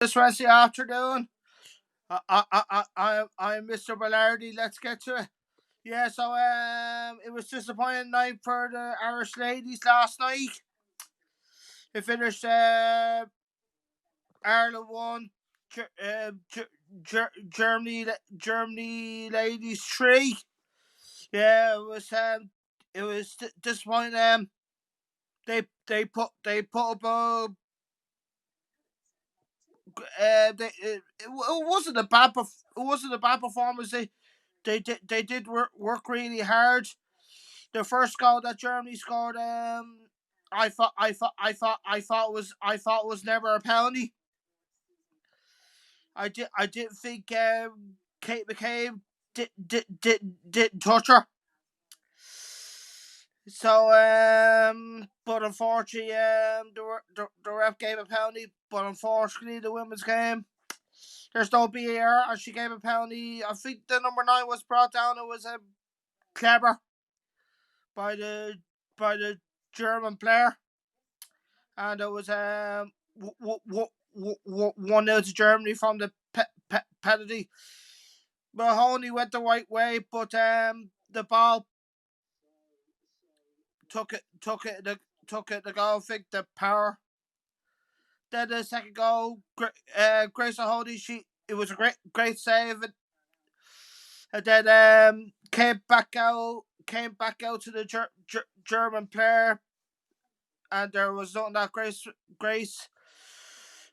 This Wednesday afternoon. I'm Mr. Bellardi. Let's get to it. Yeah, so it was disappointing night for the Irish ladies last night. They finished Ireland won, Germany ladies 3. Yeah, it was disappointing. They put up a it wasn't a bad performance. They did work really hard. The first goal that Germany scored, I thought never a penalty. I didn't think Kate McCabe didn't touch her. So but unfortunately the ref gave a penalty. But unfortunately the women's game, there's no VAR, and she gave a penalty. I think the number 9 was brought down. It was clever by the German player, and it was 1-0 to Germany from the penalty. Mahoney went the right way, but the ball the goal. I think the power. Then the second goal, Grace Mahoney, it was a great save, and then came back out to the German player, and there was nothing that Grace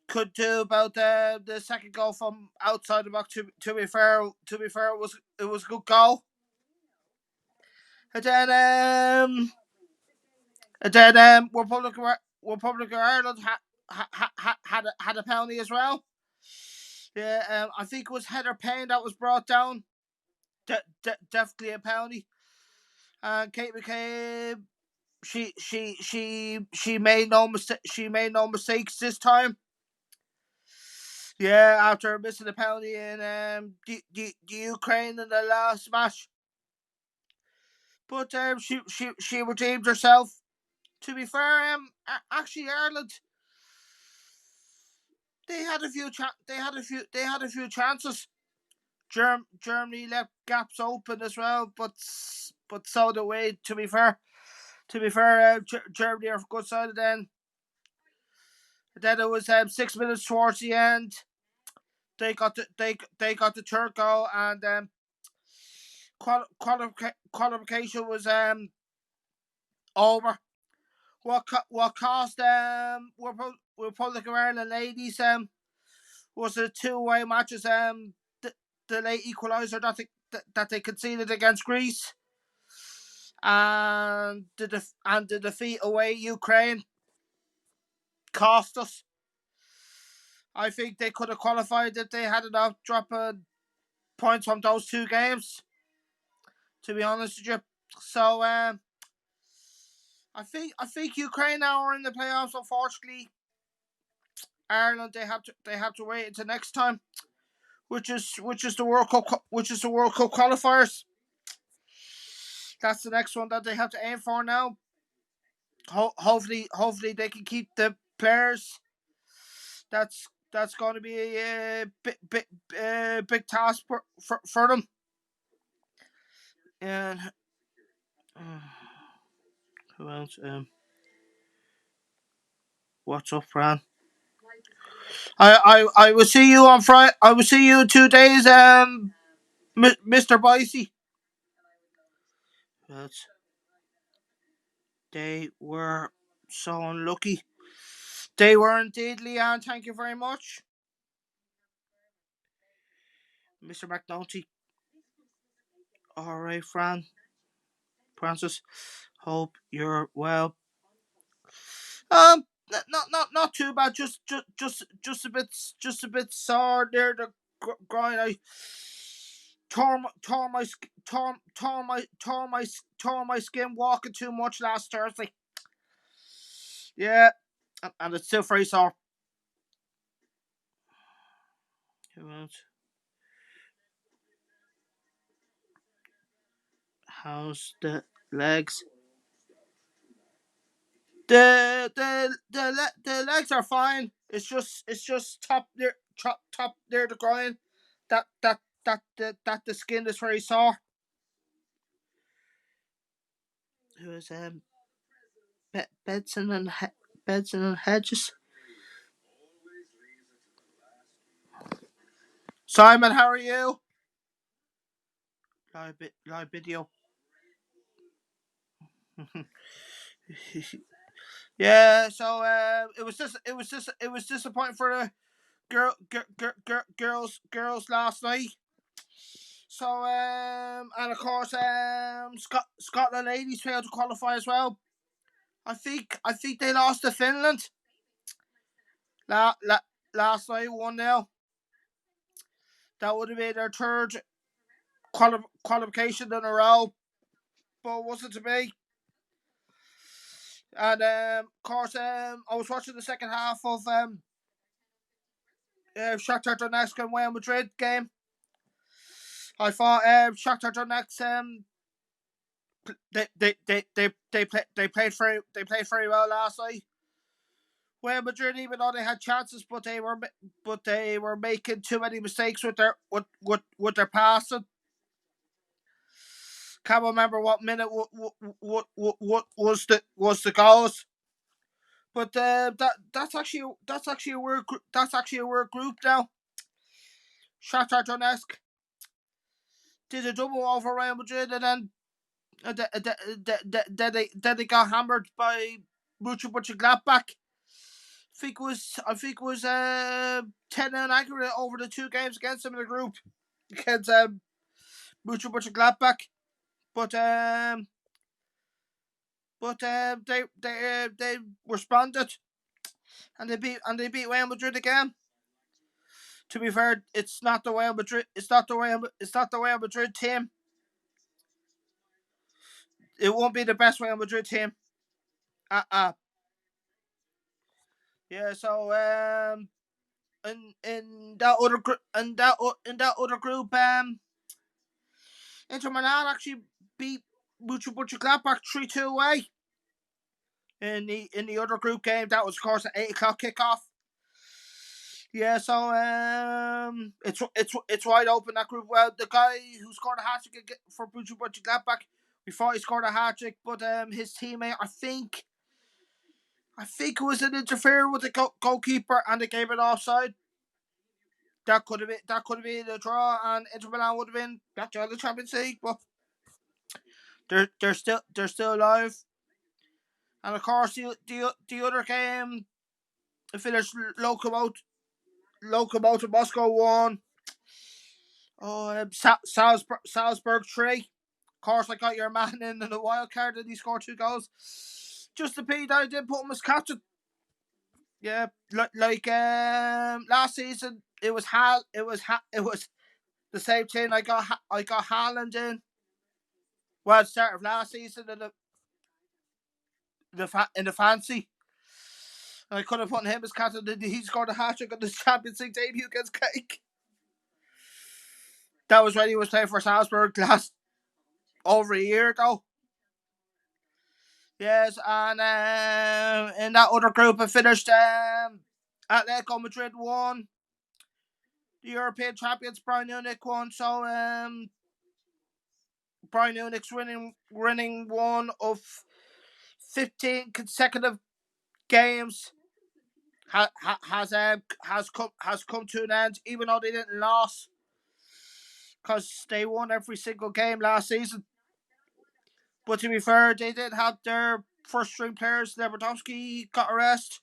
could do about the second goal from outside the box. To be fair, it was a good goal. And then Republic of Ireland had a penalty as well. Yeah, I think it was Heather Payne that was brought down. Definitely a penalty. And Kate McCabe, she made no mistake. She made no mistakes this time. Yeah, after missing the penalty in the Ukraine in the last match, but she redeemed herself. To be fair, actually Ireland, they had a few chances. Germany left gaps open as well, but so the way. To be fair, Germany are good side. Then it was 6 minutes towards the end. They got the third goal, and qualification was over. What cost Republic of Ireland ladies was the two-way matches, the late equaliser that they conceded against Greece, and the defeat away Ukraine cost us. I think they could have qualified if they had enough dropping points from those two games, to be honest with you. So I think Ukraine now are in the playoffs. Unfortunately, Ireland, they have to wait until next time, which is the World Cup qualifiers. That's the next one that they have to aim for now. Hopefully they can keep the players. That's going to be a big task for them. And who else? What's up, Fran? I will see you on Friday. I will see you in 2 days, Mr. Boise. But they were so unlucky. They were indeed, Leanne. Thank you very much, Mr. McNulty. All right, Francis. Hope you're well. Not too bad. Just a bit sore there. The groin. I tore my skin walking too much last Thursday. Yeah, and it's still very sore. How's the legs? The legs are fine. It's just top near the groin. That the skin is very sore. It was Bedson and Hedges. Simon, how are you? Live video. Yeah, so it was disappointing for the girls last night. So and of course Scotland ladies failed to qualify as well. I think they lost to Finland last night 1-0. That would have been their third qualification in a row, but wasn't to be. And of course I was watching the second half of Shakhtar Donetsk and Real Madrid game. I thought Shakhtar Donetsk they played very well last night. Real Madrid, even though they had chances, but they were making too many mistakes with their passing. Can't remember what minute what was the goals. But that's actually a work group now. Shakhtar Donetsk did a double over Real Madrid, and then they got hammered by Mönchengladbach. I think it was 10 and accurate over the two games against them in the group against Mönchengladbach. But they responded and they beat Real Madrid again. To be fair, it's not the Real Madrid team. It won't be the best Real Madrid team. Yeah. So in that other group, Inter Milan actually beat Mönchengladbach 3-2 away. In the other group game, that was of course an 8 o'clock kickoff. Yeah, so it's wide open that group. Well, the guy who scored a hat trick for Mönchengladbach, we thought he scored a hat trick, but his teammate, I think it was an interfere with the goalkeeper, and they gave it offside. That could have been a draw, and Inter Milan would have been back to the Champions League. But they're still alive. And of course, the other game, finished Lokomotiv Moscow 1. Oh, Salzburg 3. Of course, I got your man in the wild card, and he scored 2 goals. Just the pity that I didn't put him as captain. Yeah, like last season, it was the same thing. I got Haaland in. Well, start of last season in the fancy. And I could have put him as captain, and he scored a hat trick on the Champions League debut against Cake. That was when he was playing for Salzburg over a year ago. Yes, and in that other group, it finished Atletico Madrid 1. The European champions Bayern Munich 1. So Bayern Munich's winning one of 15 consecutive games has come to an end, even though they didn't lose, because they won every single game last season. But to be fair, they did have their first string players. Lewandowski got arrested.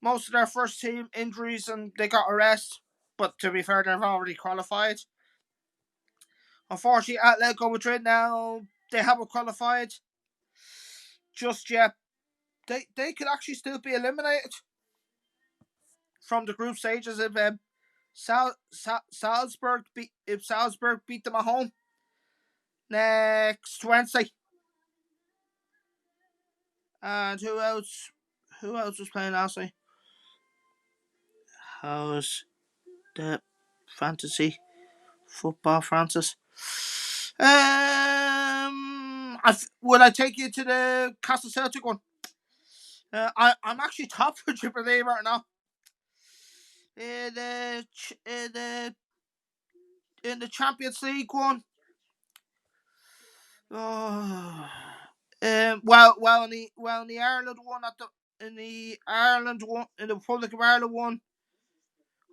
Most of their first team injuries, and they got arrested. But to be fair, they've already qualified. Unfortunately, Atletico Madrid now, they haven't qualified just yet. They could actually still be eliminated from the group stages if Salzburg beat them at home next Wednesday. And who else? Who else was playing last night? How's the fantasy football, Francis? Will I take you to the Castle Celtic one? I'm actually top for Triple A right now. In the Champions League one. Oh. In the Ireland one in the Ireland one in the Republic of Ireland one,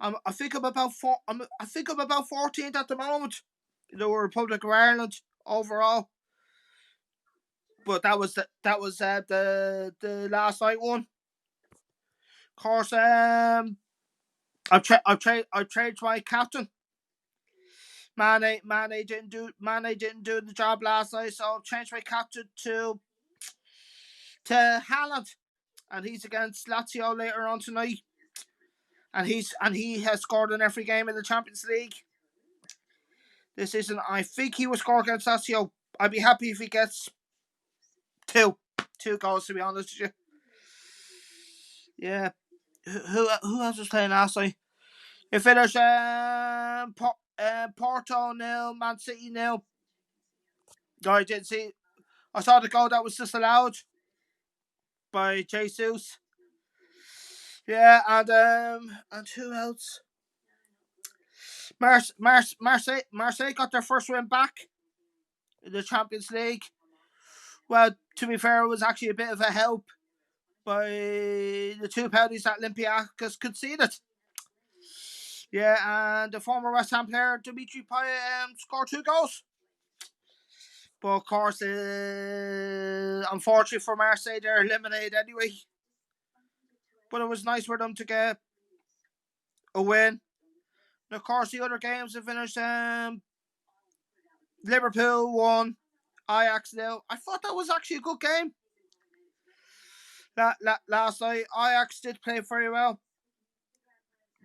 I think I'm about I think I'm about 14th at the moment in the Republic of Ireland overall. But that was the last night one. Of course, I've changed my captain. Mane didn't do the job last night, so I've changed my captain to Haaland, and he's against Lazio later on tonight. And he has scored in every game in the Champions League this season. I think he will score against Lazio. I'd be happy if he gets two goals, to be honest with you. Yeah. Who else was playing last night? It finished Porto 0, Man City 0. No, I didn't see. I saw the goal that was disallowed by Jesus. Yeah, and who else? Marseille got their first win back in the Champions League. Well, to be fair, it was actually a bit of a help by the two penalties that Olympiacos conceded. Yeah, and the former West Ham player Dimitri Payet scored 2 goals. But of course, unfortunately for Marseille, they're eliminated anyway. But it was nice for them to get a win. And of course, the other games have finished. Liverpool won, Ajax 0. I thought that was actually a good game. Last night, Ajax did play very well.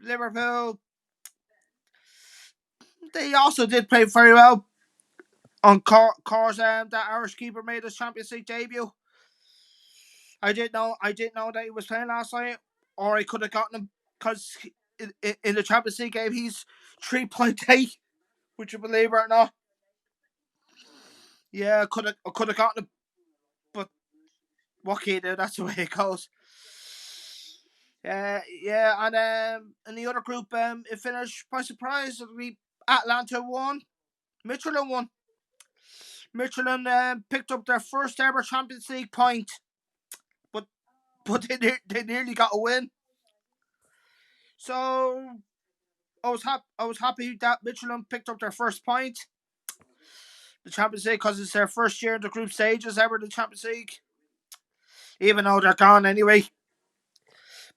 Liverpool, they also did play very well. On course, that Irish keeper made his Champions League debut. I didn't know that he was playing last night, or I could have gotten him because in the Champions League game he's 3.8. Would you believe it or not? Yeah, I could have gotten him, but what can you do? That's the way it goes. Yeah, and the other group, it finished by surprise. Atlanta won, Michelin won. Michelin picked up their first ever Champions League point, but they nearly got a win. So I was happy that Michelin picked up their first point, the Champions League, because it's their first year in the group stages ever in the Champions League, even though they're gone anyway.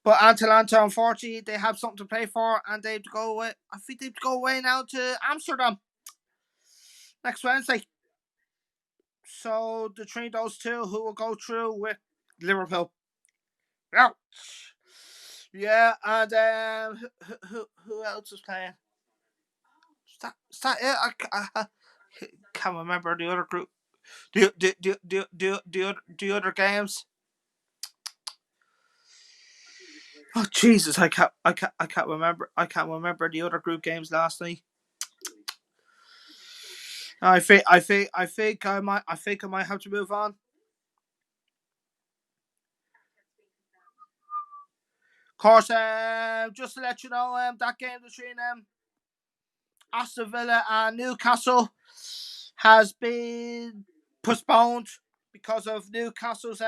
But Atalanta, unfortunately, they have something to play for, and they have to go away. I think they have to go away now to Amsterdam next Wednesday. So between those two, who will go through with Liverpool? Ouch. Yeah, and who else is playing? Is that it? I can't remember the other group. The other games. Oh Jesus! I can't remember. I can't remember the other group games last night. I think I might have to move on. Of course, just to let you know, that game between Aston Villa and Newcastle has been postponed because of Newcastle's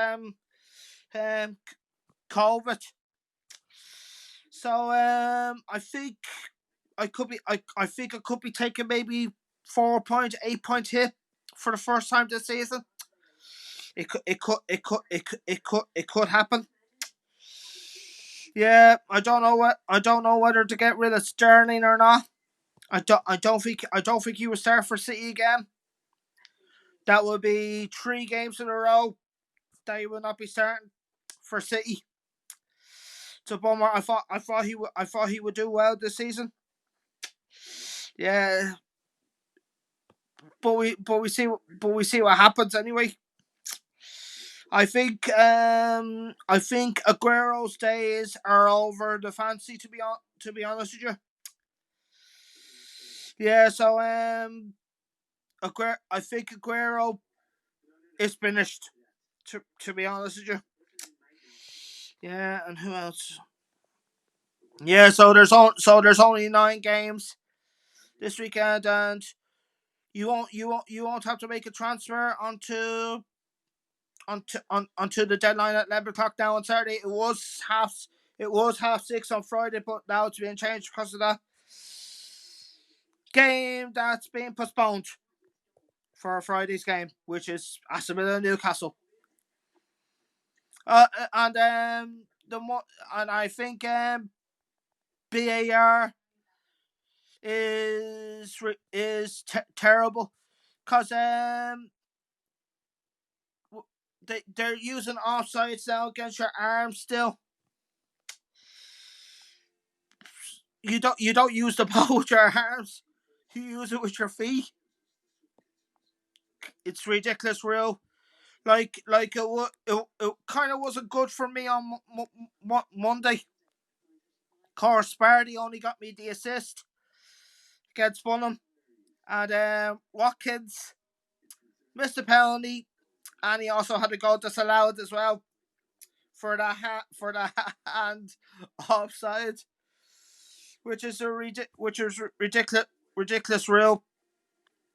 COVID. So I think I think I could be taking maybe 4.8 point hit for the first time this season. It could happen. Yeah, I don't know whether to get rid of Sterling or not. I don't think he will start for City again. That will be 3 games in a row that he will not be starting for City. It's a bummer. I thought he would do well this season. Yeah, but we see what happens anyway. I think Aguero's days are over the fancy, to be honest with you. Yeah, so I think Aguero is finished, to be honest with you. Yeah, and who else? Yeah, there's only 9 games this weekend, and you won't have to make a transfer onto the deadline at 11 o'clock now on Saturday. It was half 6 on Friday, but now it's being changed because of that game that's being postponed for Friday's game, which is Aston Villa Newcastle. And and I think BAR is terrible because they're using offsides now against your arms still. You don't use the ball with your arms. You use it with your feet. It's ridiculous, real. It kind of wasn't good for me on Monday. Course Sparty only got me the assist against Fulham, and Watkins missed a penalty, and he also had a goal disallowed as well for the hand offside, which is ridiculous rule.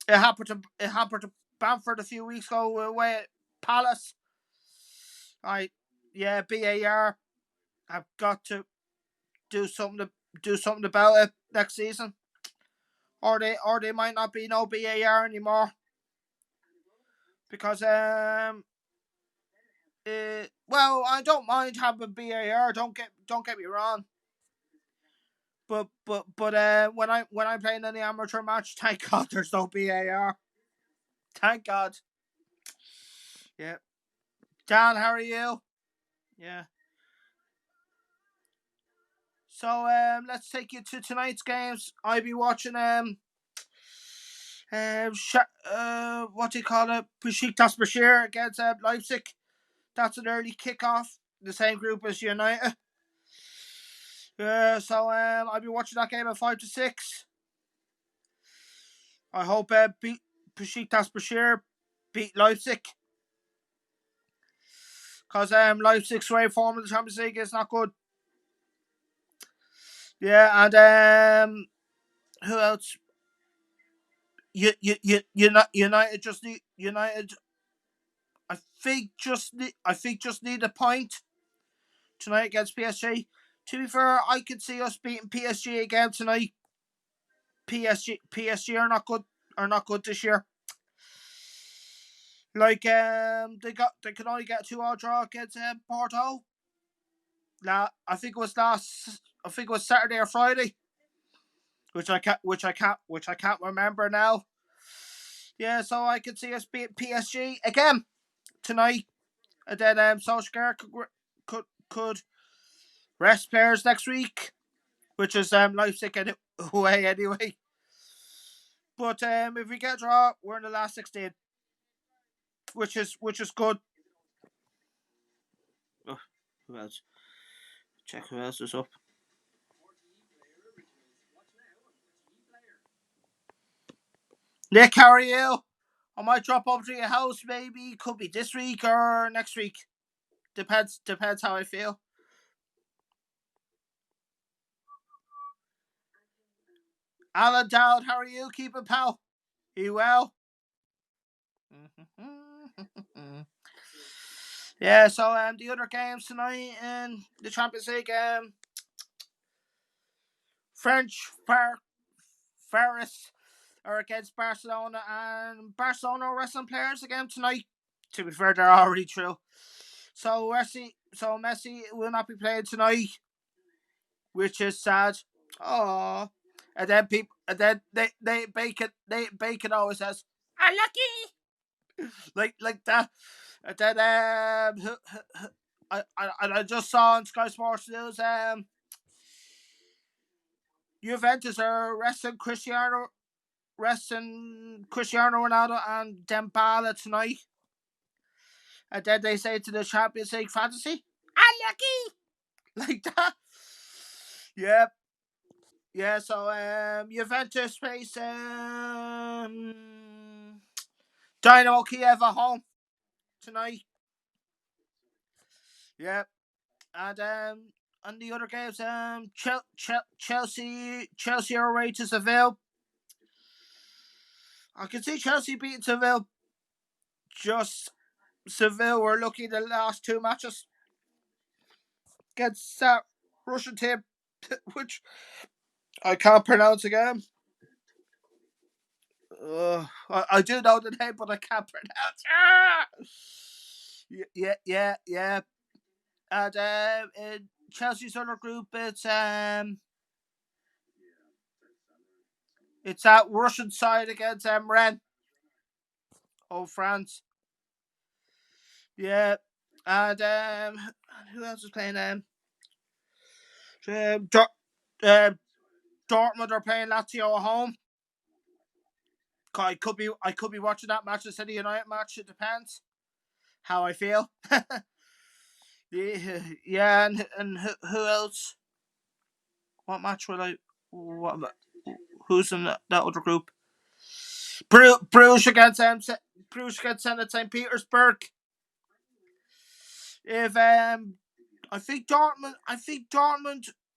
It happened to Bamford a few weeks ago away at Palace. Yeah, BAR have got to do something about it next season, or they might not be no BAR anymore because well, I don't mind having BAR. Don't get me wrong. But when I'm playing in the amateur match, thank God there's no BAR. Thank God. Yeah. Dan, how are you? Yeah. So let's take you to tonight's games. I'll be watching what do you call it? Besiktas Bashir against Leipzig. That's an early kickoff. The same group as United. So I'll be watching that game at 5 to 6. I hope Besiktas Bashir beat Leipzig, because Leipzig's way form in the Champions League is not good. Yeah, and who else? United just need United. I think just need a point tonight against PSG. To be fair, I could see us beating PSG again tonight. PSG are not good this year. Like they can only get a 2-2 draw against Porto. I think it was Saturday or Friday, which I can't remember now. Yeah, so I could see us beat PSG again tonight, and then Solskjaer could rest players next week, which is Leipzig away anyway. But if we get a draw, we're in the last 16, which is good. Oh, who else? Check who else is up. Nick, how are you? I might drop over to your house. Maybe could be this week or next week. Depends how I feel. Alan Dowd, how are you keeping, pal? Are you well? Yeah. So the other games tonight in the Champions League, French Ferris are against Barcelona, and Barcelona are wrestling players again tonight. To be fair, they're already through. So Messi will not be playing tonight, which is sad. Oh, and then Bacon always says, "Unlucky," like that. And then I just saw on Sky Sports News Juventus are resting Cristiano Ronaldo and Dembele tonight, and then they say to the Champions League fantasy, "Unlucky," like that. Yeah. Yeah, so Juventus face Dynamo Kiev at home tonight. Yeah, and and the other games, Chelsea are away to Seville. I can see Chelsea beating Seville. Just Seville were lucky the last two matches against that Russian team, which I can't pronounce again. I do know the name, but I can't pronounce. Yeah. And in Chelsea's other group, it's that Russian side against Rennes of France. Yeah, and who else is playing? Dortmund are playing Lazio at home. I could be watching that match, the City United match. It depends how I feel. Yeah, and who else? What match will I? What? Who's in that other group? Bruges against St. Petersburg. If I think Dortmund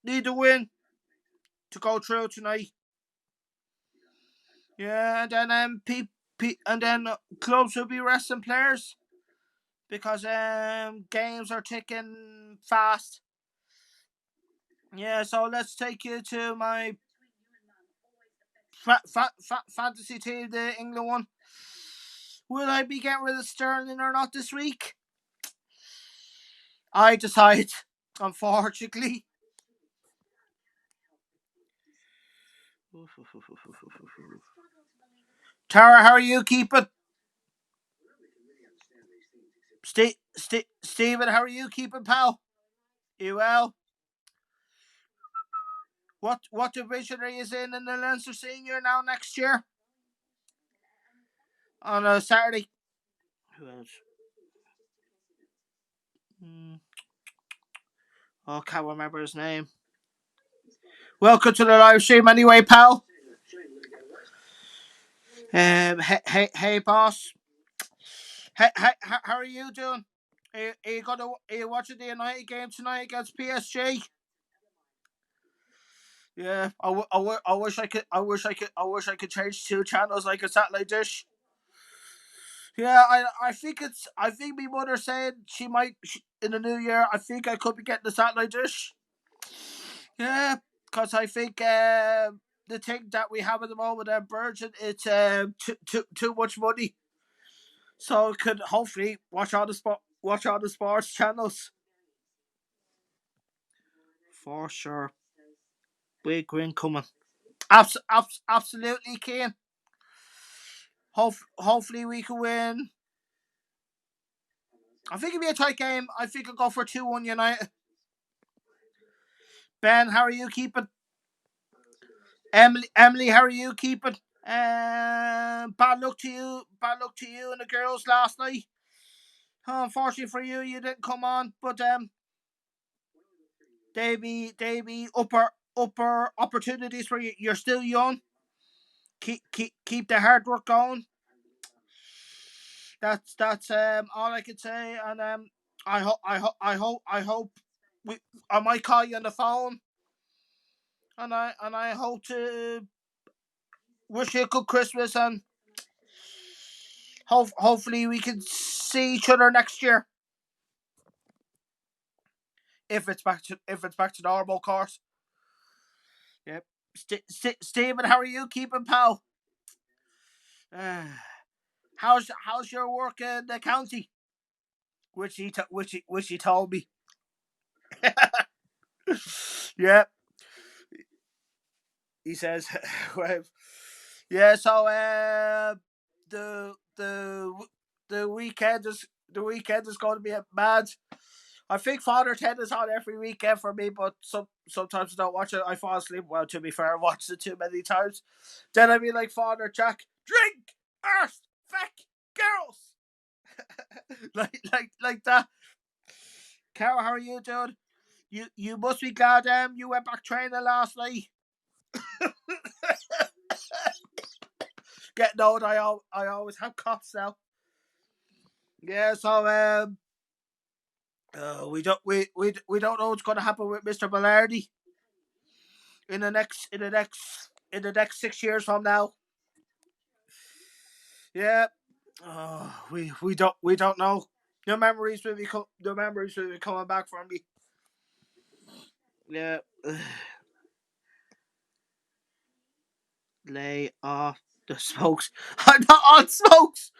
need a win to go through tonight. Yeah, and then and then clubs will be resting players because games are ticking fast. Yeah, so let's take you to my fantasy team, the England one. Will I be getting rid of Sterling or not this week? I decide, unfortunately. Tara, how are you keeping? Stephen, how are you keeping, pal? You well? What division are you in the Leinster Senior now next year? On a Saturday. Who else? Oh, can't remember his name. Welcome to the live stream anyway, pal. Hey, boss. Hey, how are you doing? Are you watching the United game tonight against PSG? Yeah, I wish I could change two channels like a satellite dish. Yeah, I think my mother said she might in the new year. I think I could be getting the satellite dish. Yeah, because I think the thing that we have at the moment, Virgin, it's too much money. So I could hopefully watch all the sports channels. For sure, big win coming. Absolutely, Kane. Hopefully we can win. I think it'll be a tight game. I think I'll go for 2-1 United. Ben, how are you keeping? Emily, how are you keeping? Bad luck to you. Bad luck to you and the girls last night. Unfortunately for you, you didn't come on, but they be upper opportunities for you. You're still young. Keep the hard work going. That's all I can say, and I hope I might call you on the phone, and I hope to wish you a good Christmas, and hopefully we can see each other next year if it's back to normal, of course. Yep. Stephen, how are you keeping, pal? How's your work in the county? Which he told me. Yeah, he says. Well, yeah. So the the the weekend is going to be a mad. I think Father Ted is on every weekend for me, but sometimes I don't watch it. I fall asleep. Well, to be fair, I watched it too many times. Then I be like, Father Jack, drink, arse, feck, girls, like that. Carol, how are you doing? You must be glad you went back training last night. Getting old, I always have coughs now. Yeah, so We don't know what's going to happen with Mr. Bellardi in the next 6 years from now. Yeah. We don't know. The memories will be coming back for me. Yeah. Lay off the smokes. I'm not on smokes.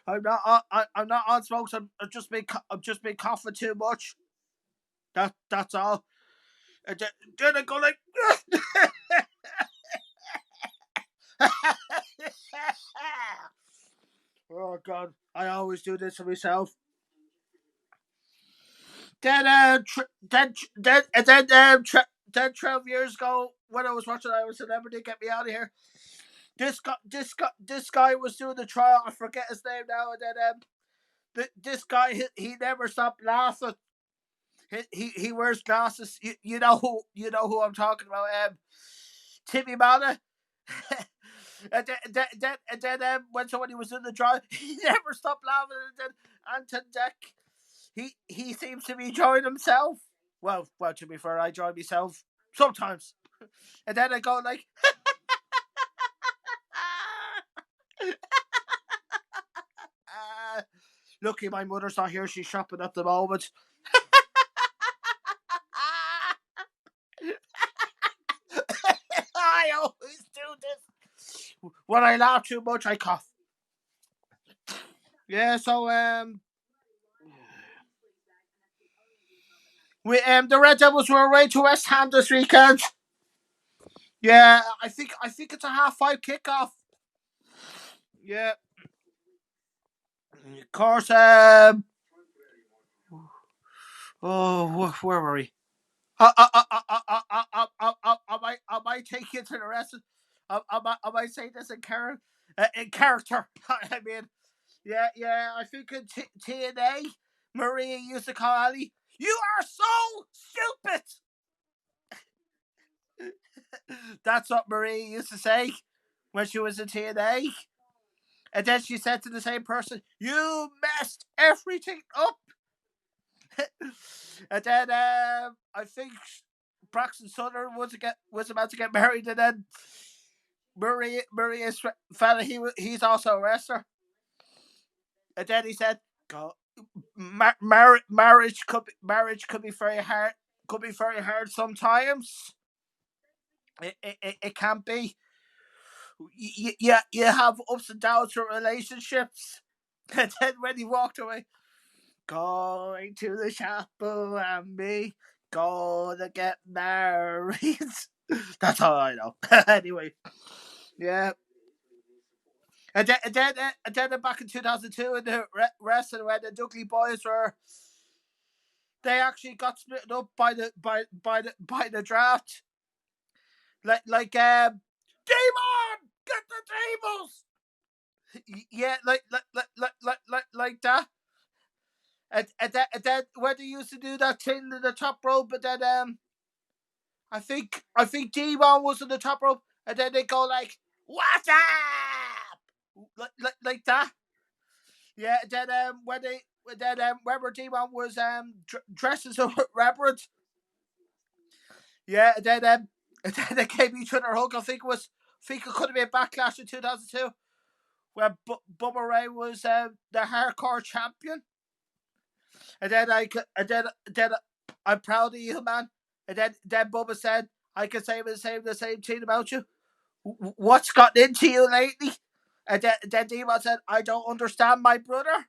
I'm not on smokes. I've just been coughing too much. That's all. And then I go like. Oh God! I always do this to myself. Then 12 years ago, when I was watching I Was a Celebrity, get me out of here. This guy was doing the trial. I forget his name now. And then this guy, he never stopped laughing. He wears glasses. You know who I'm talking about. Timmy Mana. And then when somebody was in the trial, he never stopped laughing. And then Anton Deck, he seems to be enjoying himself. Well, to be fair, I enjoy myself sometimes. And then I go like, lucky my mother's not here. She's shopping at the moment. I always do this. When I laugh too much, I cough. Yeah, so the Red Devils were away to West Ham this weekend. Yeah, I think it's a 5:30 kickoff. Yeah, of course. Where were we? I might take you to the rest. I might say this in character. I mean, yeah. I think in TNA, Maria used to call Ali, "You are so stupid." That's what Maria used to say when she was in TNA. And then she said to the same person, "You messed everything up." And then I think Braxton Sutter was about to get married, and then Maria's fella, he's also a wrestler. And then he said, "Go, marriage could be very hard. Could be very hard sometimes. It can be. You have ups and downs for relationships." And then when he walked away, going to the chapel and me gonna get married. That's all I know. Anyway, yeah. And then back in 2002 in the wrestling when the Dudley Boys they actually got split up by the draft. Demon, get the tables. Yeah, like that. And then when they used to do that thing in the top rope, but then I think Demon was in the top rope, and then they go like, "What's up?" Like that. Yeah. And then remember Demon was dressed as a reverend. Yeah. And then they gave each other a hug. I think it could have been Backlash in 2002 where Bubba Ray was the hardcore champion. And then I'm proud of you, man. And then Bubba said, "I can say the same thing about you. What's gotten into you lately?" And then Demon said, "I don't understand my brother."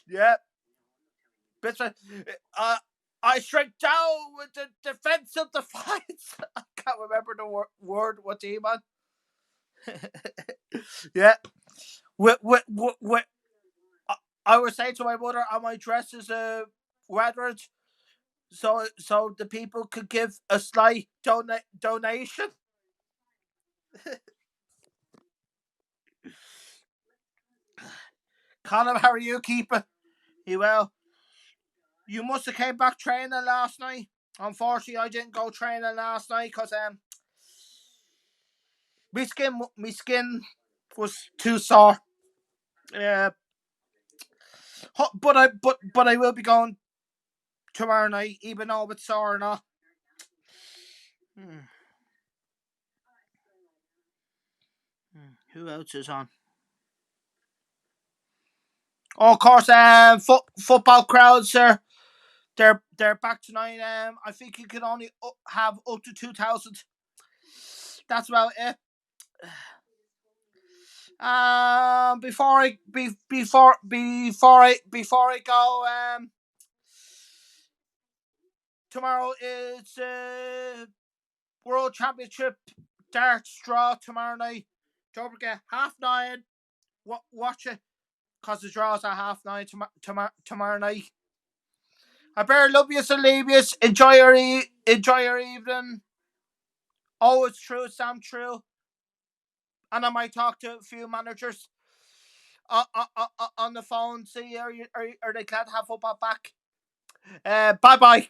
Yeah, but I shrink down with the defensive defiance. I can't remember the word. What Demon? Yeah, with I was saying to my mother, "I might dress as a Redwood so the people could give a slight donation." Colin, how are you keeping? You well? You must have came back training last night. Unfortunately, I didn't go training last night because my skin was too sore. Uh, But I will be going tomorrow night, even though it's sore or not. Who else is on? Oh, of course, football crowds are they're back tonight. I think you can only have up to 2,000. That's about it. Before I go, tomorrow is World Championship darts draw tomorrow night. Don't forget 9:30. Watch it, cause the draws are 9:30 tomorrow night. I better love you and leave you. Enjoy your evening. Oh, it's true, Sam. True. And I might talk to a few managers on the phone. See, are they glad to have football back? Bye bye.